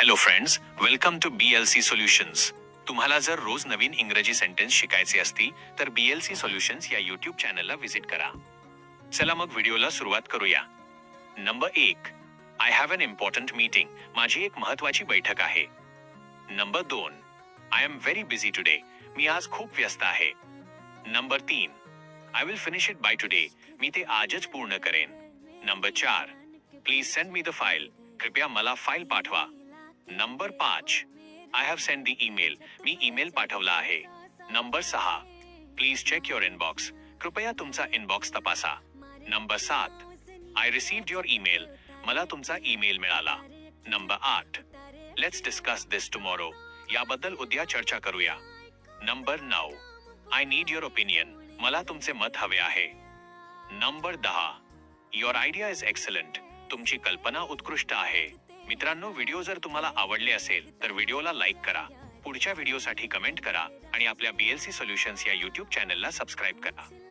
Hello friends, welcome to BLC solutions. तुम्हाला जर रोज नवीन इंग्रजी सेंटेन्स शिकायचे असतील तर BLC सोल्युशन्स या यूट्यूब चॅनलला व्हिजिट करा. चला मग व्हिडिओला सुरुवात करूया. Number 1, I have an important meeting. माझी एक महत्वाची बैठक आहे. Number 2, I am very busy today. मी आज खूप व्यस्त आहे. Number 3, I will finish it by today. मी ते आजच पूर्ण करेन. Number 4, please send me the file. कृपया मला फाईल पाठवा. Number 5, I have send the email. Me email पाठवला आहे. Number 6, please check your inbox. कृपया तुमचा इनबॉक्स तपासा. Number 7, I received your email. मला तुमचा ईमेल मिळाला. Number 8, let's discuss this tomorrow. याबद्दल उद्या चर्चा करूया. Number 9, I need your opinion. मला तुमचे मत हवे आहे. Number 10, your idea is excellent. तुमची कल्पना उत्कृष्ट आहे. मित्रांनो, व्हिडिओ जर तुम्हाला आवडले असेल तर व्हिडिओला लाईक करा, पुढच्या व्हिडिओसाठी कमेंट करा आणि आपल्या BLC सोल्युशन्स या यूट्यूब चॅनलला सबस्क्राईब करा.